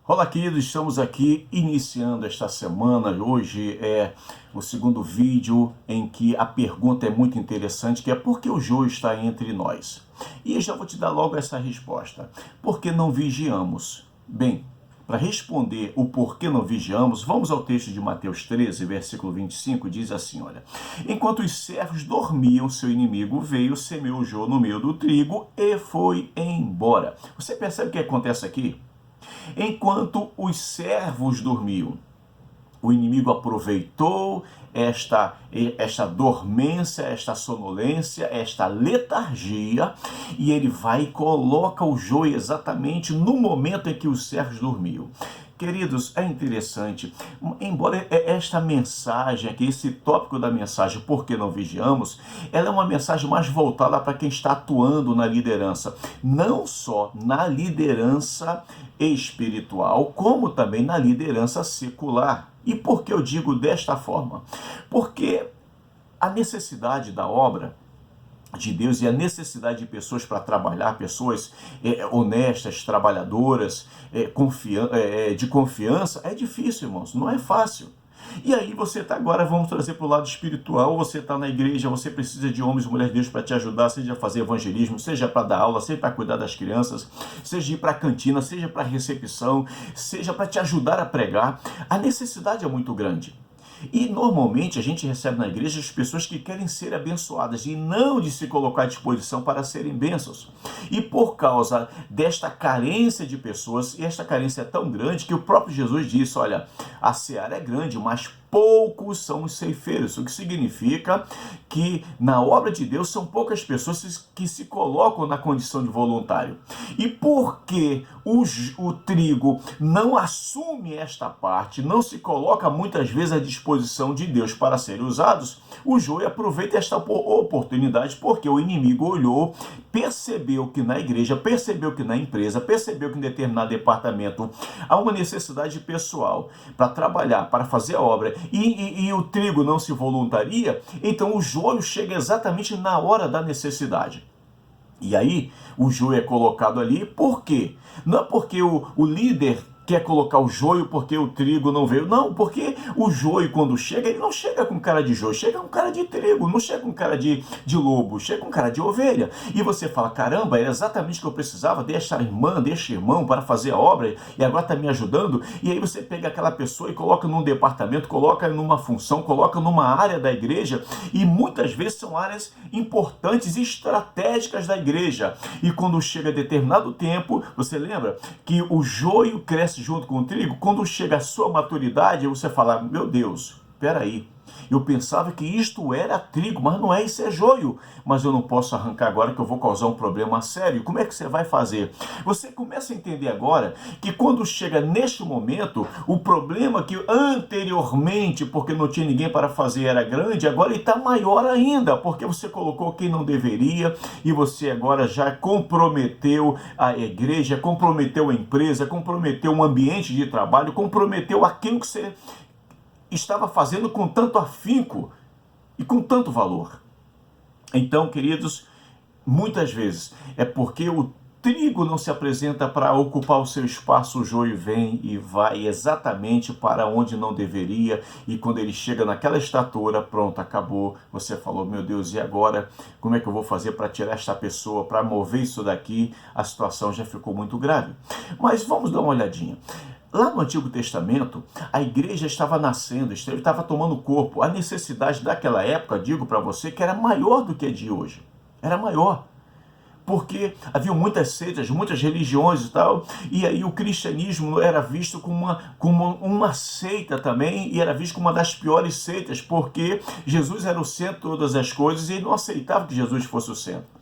Olá, queridos, estamos aqui iniciando esta semana. Hoje é o segundo vídeo em que a pergunta é muito interessante, que é por que o joio está entre nós? E eu já vou te dar logo essa resposta. Por que não vigiamos? Bem, para responder o porquê não vigiamos, vamos ao texto de Mateus 13, versículo 25, diz assim, olha: enquanto os servos dormiam, seu inimigo veio, semeou o joio no meio do trigo e foi embora. Você percebe o que acontece aqui? Enquanto os servos dormiam, o inimigo aproveitou esta dormência, esta sonolência, esta letargia, e ele vai e coloca o joio exatamente no momento em que os servos dormiam. Queridos, é interessante, embora esta mensagem aqui, esse tópico da mensagem, por que não vigiamos, ela é uma mensagem mais voltada para quem está atuando na liderança, não só na liderança espiritual, como também na liderança secular. E por que eu digo desta forma? Porque a necessidade da obra de Deus e a necessidade de pessoas para trabalhar, pessoas honestas, trabalhadoras, de confiança, é difícil, irmãos, não é fácil. E aí você está agora, vamos trazer para o lado espiritual, você está na igreja, você precisa de homens e mulheres de Deus para te ajudar, seja fazer evangelismo, seja para dar aula, seja para cuidar das crianças, seja ir para a cantina, seja para a recepção, seja para te ajudar a pregar. A necessidade é muito grande. E normalmente a gente recebe na igreja as pessoas que querem ser abençoadas e não de se colocar à disposição para serem bênçãos. E por causa desta carência de pessoas, e esta carência é tão grande que o próprio Jesus disse, olha, a seara é grande, mas poucos são os ceifeiros, o que significa que na obra de Deus são poucas pessoas que se colocam na condição de voluntário. E porque o trigo não assume esta parte, não se coloca muitas vezes à disposição de Deus para serem usados, o joio aproveita esta oportunidade porque o inimigo olhou, percebeu que na igreja, percebeu que na empresa, percebeu que em determinado departamento há uma necessidade pessoal para trabalhar, para fazer a obra, e o trigo não se voluntaria, então o joio chega exatamente na hora da necessidade. E aí, o joio é colocado ali, por quê? Não é porque o líder quer colocar o joio porque o trigo não veio. Não, porque o joio, quando chega, ele não chega com cara de joio, chega com cara de trigo, não chega com cara de lobo, chega com cara de ovelha. E você fala, caramba, era exatamente o que eu precisava, deixa a irmã, deixa o irmão para fazer a obra, e agora está me ajudando. E aí você pega aquela pessoa e coloca num departamento, coloca numa função, coloca numa área da igreja, e muitas vezes são áreas importantes e estratégicas da igreja. E quando chega determinado tempo, você lembra que o joio cresce junto com o trigo, quando chega a sua maturidade, você fala, meu Deus, peraí, eu pensava que isto era trigo, mas não é, isso é joio. Mas eu não posso arrancar agora que eu vou causar um problema sério. Como é que você vai fazer? Você começa a entender agora que quando chega neste momento, o problema que anteriormente, porque não tinha ninguém para fazer, era grande, agora ele está maior ainda, porque você colocou quem não deveria e você agora já comprometeu a igreja, comprometeu a empresa, comprometeu o ambiente de trabalho, comprometeu aquilo que você estava fazendo com tanto afinco e com tanto valor. Então, queridos, muitas vezes é porque o trigo não se apresenta para ocupar o seu espaço, o joio vem e vai exatamente para onde não deveria, e quando ele chega naquela estatura, pronto, acabou, você falou, meu Deus, e agora? Como é que eu vou fazer para tirar esta pessoa, para mover isso daqui? A situação já ficou muito grave. Mas vamos dar uma olhadinha. Lá no Antigo Testamento, a igreja estava nascendo, estava tomando corpo. A necessidade daquela época, digo para você, que era maior do que a de hoje. Era maior. Porque havia muitas seitas, muitas religiões e tal, e aí o cristianismo era visto como uma seita também, e era visto como uma das piores seitas, porque Jesus era o centro de todas as coisas e ele não aceitava que Jesus fosse o centro.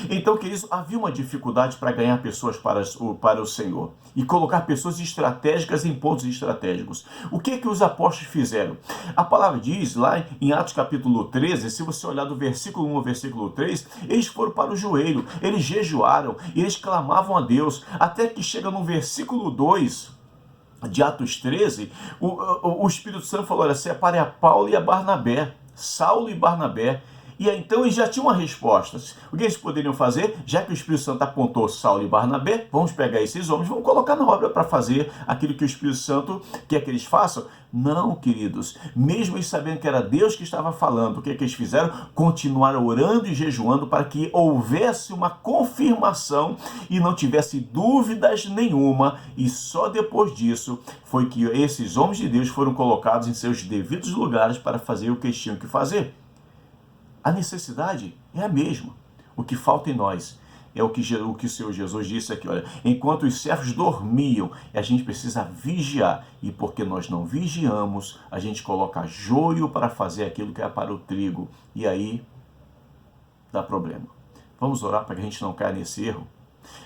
Então, queridos, havia uma dificuldade para ganhar pessoas para o Senhor e colocar pessoas estratégicas em pontos estratégicos. O que os apóstolos fizeram? A palavra diz lá em Atos capítulo 13, se você olhar do versículo 1 ao versículo 3, eles foram para o joelho, eles jejuaram, eles clamavam a Deus, até que chega no versículo 2 de Atos 13, o Espírito Santo falou, olha, separe a Paulo e a Barnabé, Saulo e Barnabé, E aí, então eles já tinham uma resposta. O que eles poderiam fazer? Já que o Espírito Santo apontou Saulo e Barnabé, vamos pegar esses homens, vamos colocar na obra para fazer aquilo que o Espírito Santo quer que eles façam? Não, queridos. Mesmo eles sabendo que era Deus que estava falando, o que eles fizeram? Continuaram orando e jejuando para que houvesse uma confirmação e não tivesse dúvidas nenhuma. E só depois disso foi que esses homens de Deus foram colocados em seus devidos lugares para fazer o que eles tinham que fazer. A necessidade é a mesma. O que falta em nós é o que o Senhor Jesus disse aqui, olha, enquanto os servos dormiam, a gente precisa vigiar, e porque nós não vigiamos, a gente coloca joio para fazer aquilo que é para o trigo, e aí dá problema. Vamos orar para que a gente não caia nesse erro?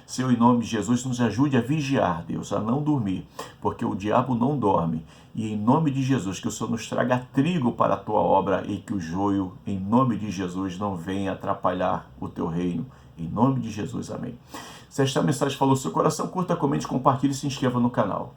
Senhor, em nome de Jesus, nos ajude a vigiar, Deus, a não dormir, porque o diabo não dorme. E em nome de Jesus, que o Senhor nos traga trigo para a tua obra e que o joio, em nome de Jesus, não venha atrapalhar o teu reino. Em nome de Jesus, amém. Se esta mensagem falou no seu coração, curta, comente, compartilhe e se inscreva no canal.